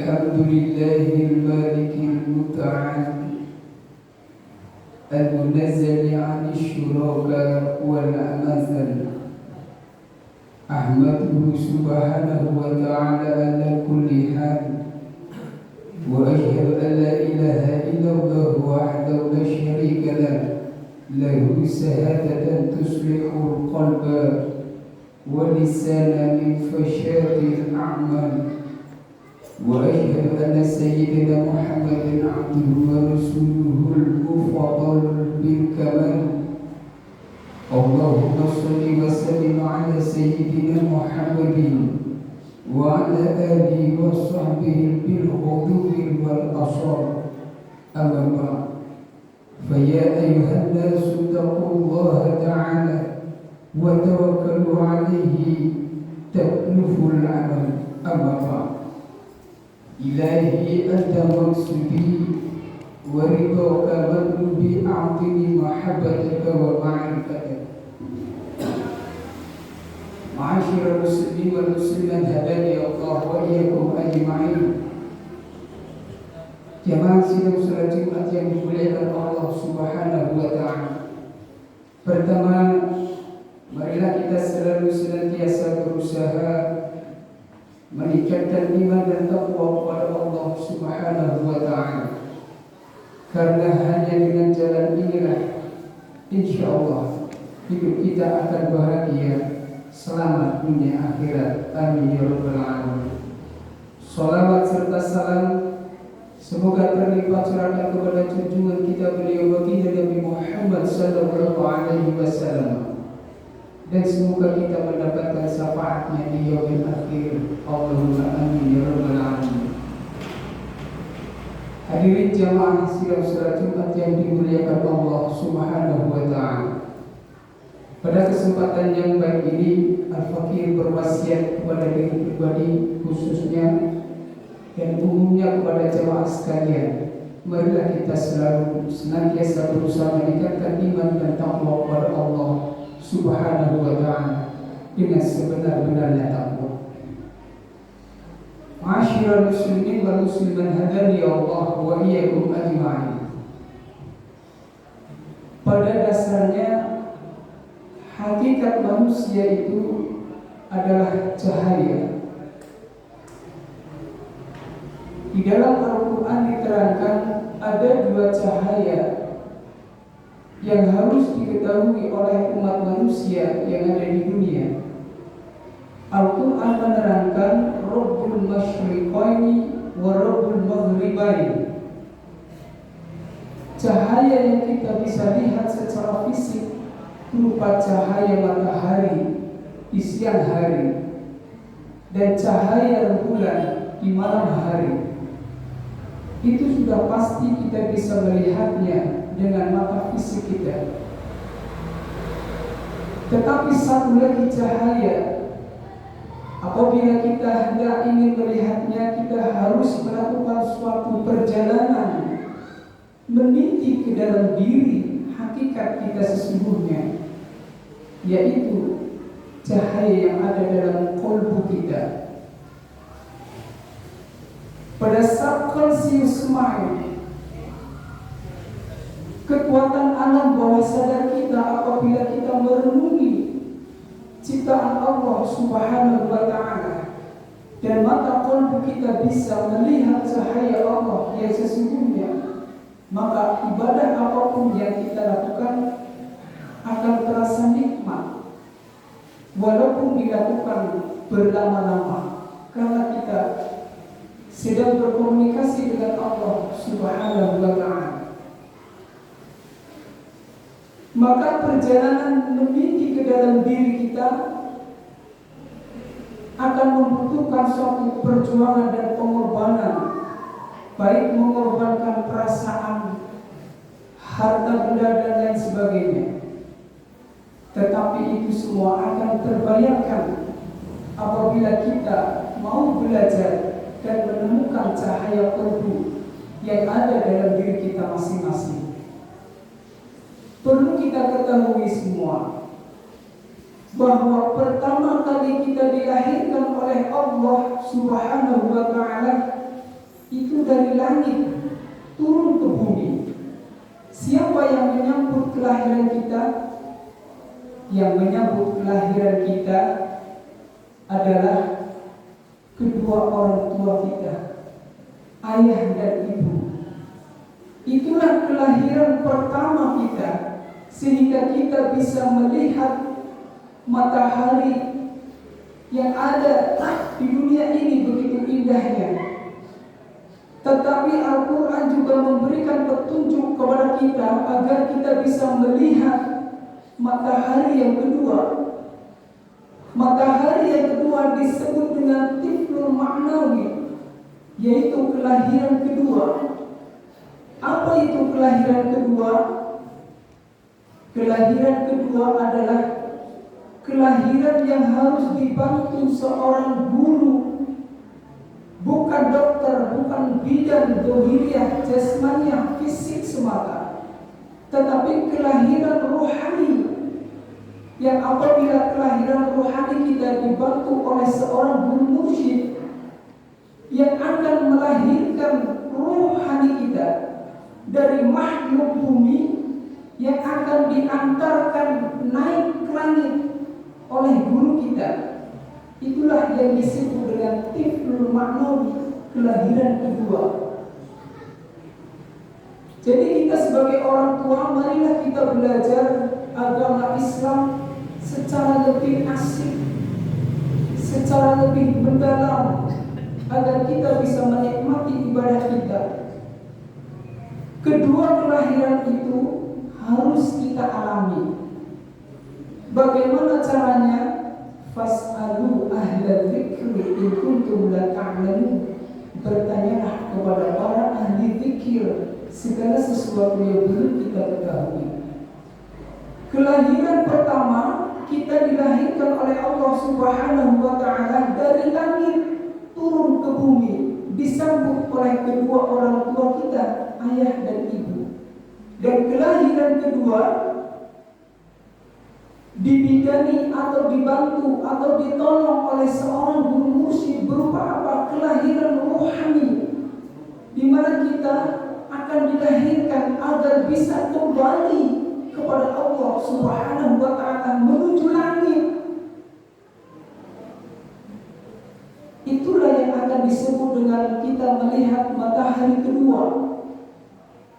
الحمد لله المالك المتعال المنزل عن الشركاء والأمثال. أحمده سبحانه وتعالى على كل حال، وأشهد أن لا إله إلا الله وحده لا شريك له، له شهادة تصلح القلب ولسان من فشاة الأعمال. وأشهد أن سيدنا محمد عبده ورسوله المفضل بالكمال. اللهم صل وسلم على سيدنا محمد وعلى آله وصحبه بالغدو والآصال. أما بعد، فيا أيها الناس اتقوا الله تعالى وتوكلوا عليه تكلفوا العمل. أما بعد، إلهي أنت مقصودي ورضاك مطلوبي، أعطني محبتك ومعرفتك. معاشر المسلمين والمسلمات، هداني الله وإياكم أجمعين. Jamaah sidang salat Jumat yang dimuliakan Allah Subhanahu wa Ta'ala. Pertama, marilah kita selalu senantiasa berusaha meningkatkan iman dan takwa kepada Allah Subhanahu wa Ta'ala, karena hanya dengan jalan inilah insyaallah hidup kita akan bahagia, selamat dunia akhirat. Amin ya rabbal alamin. Salawat serta salam semoga terlimpah curahkan kepada junjungan kita beliau baginda Nabi Muhammad sallallahu alaihi wasallam, dan semoga kita mendapatkan syafaatnya di yaumil akhir. Allahumma amin ya rabbal alamin. Hadirin jamaah sidang salat Jumat yang dimuliakan Allah Subhanahu wa Ta'ala. Pada kesempatan yang baik ini, Al-Fakir berwasiat kepada diri pribadi khususnya dan umumnya kepada jamaah sekalian, marilah kita selalu senantiasa berusaha meningkatkan iman dan takwa kepada Allah Subhanahu wa Ta'ala dengan sebenar-benarnya takwa. Ma'asyiral muslimin wal muslimat, hadani Allah wa iyyakum ajma'in. Pada dasarnya hakikat manusia itu adalah cahaya. Di dalam Al-Quran diterangkan ada dua cahaya yang harus diketahui oleh umat manusia yang ada di dunia. Al-Quran menerangkan Rabbul Masyriqaini wa Rabbul Maghribaini. Cahaya yang kita bisa lihat secara fisik berupa cahaya matahari di siang hari dan cahaya bulan di malam hari. Itu sudah pasti kita bisa melihatnya dengan mata fisik kita. Tetapi satu lagi cahaya, apabila kita hendak ingin melihatnya, kita harus melakukan suatu perjalanan meniti ke dalam diri hakikat kita sesungguhnya, yaitu cahaya yang ada dalam qalbu kita. Pada subconscious mind, kekuatan alam bawah sadar kita apabila kita merenungi ciptaan Allah Subhanahu wa Ta'ala, dan mata qalbu kita bisa melihat cahaya Allah yang sesungguhnya, maka ibadah apapun yang kita lakukan akan terasa nikmat walaupun dilakukan berlama-lama, karena kita sedang berkomunikasi dengan Allah Subhanahu wa Ta'ala. Maka perjalanan meniti ke dalam diri kita akan membutuhkan suatu perjuangan dan pengorbanan, baik mengorbankan perasaan, harta benda dan lain sebagainya. Tetapi itu semua akan terbayarkan apabila kita mau belajar dan menemukan cahaya qalbu yang ada dalam diri kita masing-masing. Perlu kita ketahui semua bahwa pertama kali kita dilahirkan oleh Allah Subhanahu wa Ta'ala dari langit turun ke bumi. Siapa yang menyambut kelahiran kita? Yang menyambut kelahiran kita adalah kedua orang tua kita, ayah dan ibu. Itulah kelahiran pertama kita, sehingga kita bisa melihat matahari yang ada di dunia ini begitu indahnya. Tetapi Al-Quran juga memberikan petunjuk kepada kita agar kita bisa melihat matahari yang kedua. Matahari yang kedua disebut dengan tiflul ma'nawi, yaitu kelahiran kedua. Apa itu kelahiran kedua? Kelahiran kedua adalah kelahiran yang harus dibantu seorang guru, bukan dokter, bukan bidan dohiriyah, jasmaniah, fisik semata, tetapi kelahiran rohani, yang apabila kelahiran rohani kita dibantu oleh seorang guru mursyid yang akan melahirkan rohani kita dari makhluk bumi yang akan diantarkan naik ke langit oleh guru kita. Itulah yang disebut dengan tiflul ma'nawi, kelahiran kedua. Jadi kita sebagai orang tua, marilah kita belajar agama Islam secara lebih asik, secara lebih mendalam, agar kita bisa menikmati ibadah kita. Kedua kelahiran itu harus kita alami. Bagaimana caranya? Fas'alu ahla dzikri in kuntum la ta'lamun. Bertanyalah kepada para ahli zikir segala sesuatu yang belum kita ketahui. Kelahiran pertama kita dilahirkan oleh Allah Subhanahu wa taala dari langit turun ke bumi, disambut oleh kedua orang tua kita, ayah dan ibu. Dan kelahiran kedua dibidani atau dibantu atau ditolong oleh seorang guru mursyid berupa apa? Kelahiran rohani, di mana kita akan dilahirkan agar bisa kembali kepada Allah Subhanahu wa taala, menuju langit. Itulah yang akan disebut dengan kita melihat matahari kedua,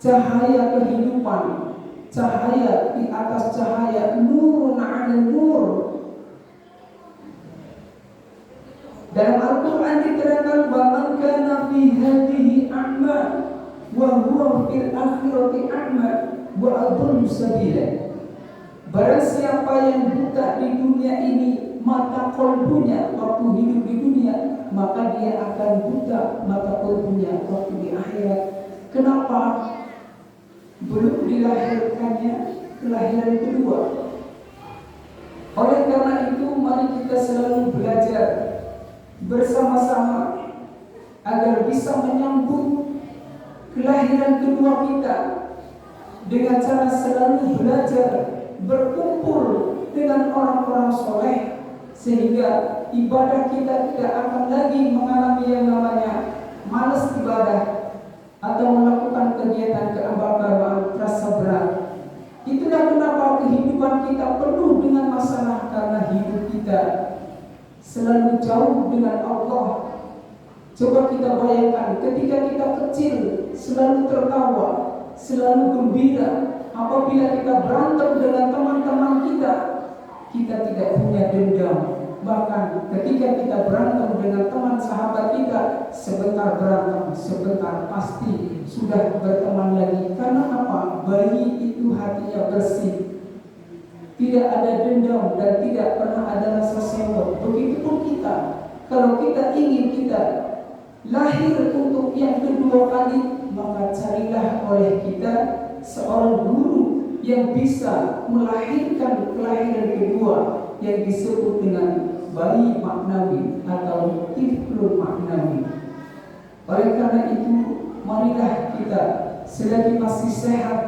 cahaya kehidupan, cahaya di atas cahaya, nurun 'ala nur. Dalam Al-Quran diterangkan bahwa kana fi hadhihi a'ma wa huwa fil akhirati a'ma wa adallu sabila. Barang siapa yang buta di dunia ini mata kolbunya waktu hidup di dunia, maka dia akan buta mata kolbunya waktu di akhirat. Kenapa? Belum dilahirkannya kelahiran kedua. Oleh karena itu, mari kita selalu belajar bersama-sama agar bisa menyambut kelahiran kedua kita dengan cara selalu belajar, berkumpul dengan orang-orang soleh, sehingga ibadah kita tidak akan lagi mengalami yang namanya malas ibadah atau melakukan kegiatan keagamaan terasa berat. Itulah kenapa kehidupan kita penuh dengan masalah, karena hidup kita selalu jauh dengan Allah. Coba kita bayangkan ketika kita kecil selalu tertawa, selalu gembira. Apabila kita berantem dengan teman-teman kita, kita tidak punya dendam. Bahkan ketika kita berantem dengan teman sahabat kita, sebentar berantem, sebentar pasti sudah berteman lagi. Karena apa? Bayi itu hatinya bersih, tidak ada dendam dan tidak pernah ada rasa sewot. Begitupun kita, kalau kita ingin kita lahir untuk yang kedua kali, maka carilah oleh kita seorang guru yang bisa melahirkan kelahiran kedua, yang disebut dengan bayi maknawi atau tiflul maknawi. Oleh karena itu, marilah kita selagi masih sehat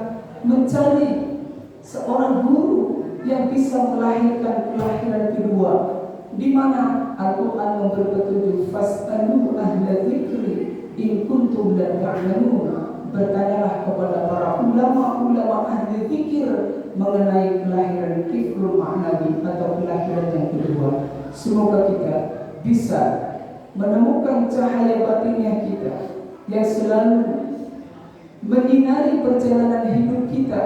mencari seorang guru yang bisa melahirkan kelahiran kedua, di mana Al-Quran memberi petunjuk fas'alu ahla dzikri In kuntum la ta'lamun, bertanyalah kepada para ulama-ulama ahli zikir mengenai kelahiran kiflul ma'nawi atau kelahiran yang kedua. Semoga kita bisa menemukan cahaya batinnya kita yang selalu menyinari perjalanan hidup kita.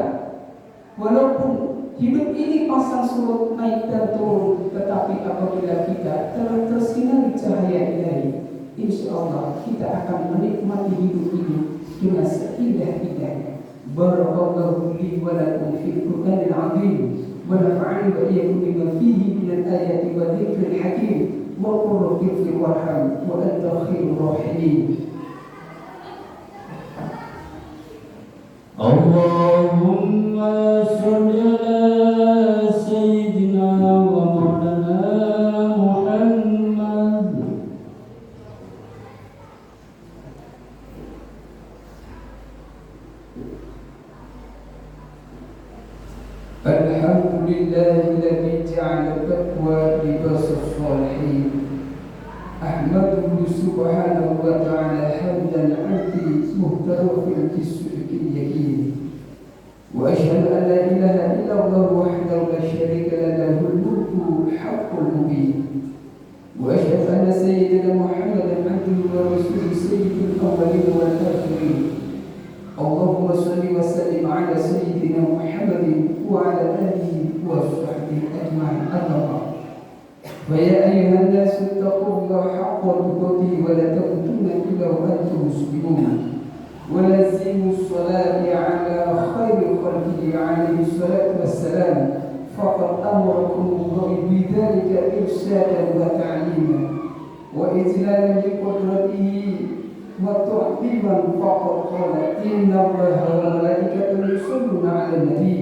Walaupun hidup ini pasang surut naik dan turun, tetapi apabila kita telah tersinari cahaya ilahi, insya Allah kita akan menikmati hidup ini dengan seindah-indahnya. Barakallahu li wa lakum fil Qur'anil 'azim wa nafa'ani wa iyyakum bima fihi minal ayati wa dzikril hakim wa qur rabbi warham wa anta khairur rahimin. Allahumma sholli ala sayyidina wa maulana Muhammad. Alhamdulillahilladzi ja'ala taqwa libasas shalihin. Ahmaduhu subhanahu wa ta'ala hamdan 'abdi muhtarafin bis-sidqil yakin. Wa asyhadu an la ilaha illallah wahdahu la syarika lahu al-mulku haqqul mubin. Wa asyhadu anna sayyidina Muhammadan 'abduhu wa rasuluhu sayyidul awwalin wal akhirin. Allahumma shalli wa sallim 'ala sayyidina Muhammadin wa 'ala alihi wa sahbihi ajma'in. Amma فيا أيها الناس اتقوا الله حق تقاته ولا تموتن إلا وأنتم مسلمون ولازموا الصلاة على خير خلقه عليه الصلاة والسلام فقد أمركم الله بذلك إرشادا وتعليما وإجلالا لقدرته وتعظيما فقد قال إن الله وملائكته يصلون على النبي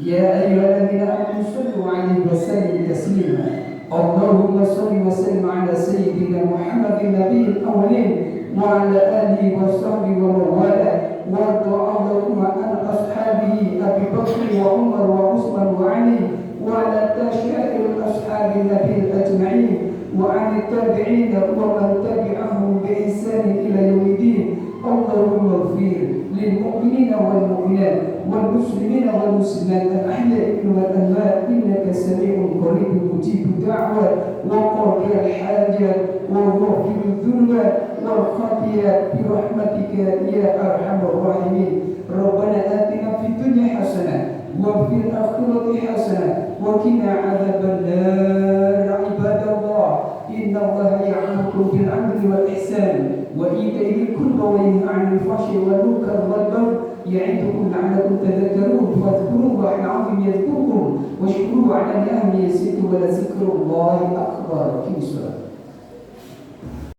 يا أيها الذين آمنوا صلوا عليه وسلموا تسليما. اللهم صل وسلم على سيدنا محمد النبي الأولين وعلى آله وصحبه ومن والاه وارض اللهم عن أصحابه أبي بكر وعمر وعثمان وعلي وعلى سائر أصحاب النبي أجمعين وعن التابعين ومن تبعهم بإحسان إلى يوم الدين. اللهم اغفر للمؤمنين والمؤمنات والمسلمين والمسلمات الأحياء والأموات إنك سميع قريب مجيب الدعوات وقاضي الحاجات وغافر الذنوب والخطيئات برحمتك يا أرحم الراحمين. ربنا آتنا في الدنيا حسنة وفي الآخرة حسنة وقنا عذاب النار. عباد الله إن الله يأمركم بالعدل والإحسان وإيتاء ذي القربى وينهى عن الفحشاء والمنكر والبغي يعظكم لعلكم تذكرون. فاذكروا الله العظيم يذكركم واشكروه على نعمه يزدكم ولذكر الله أكبر.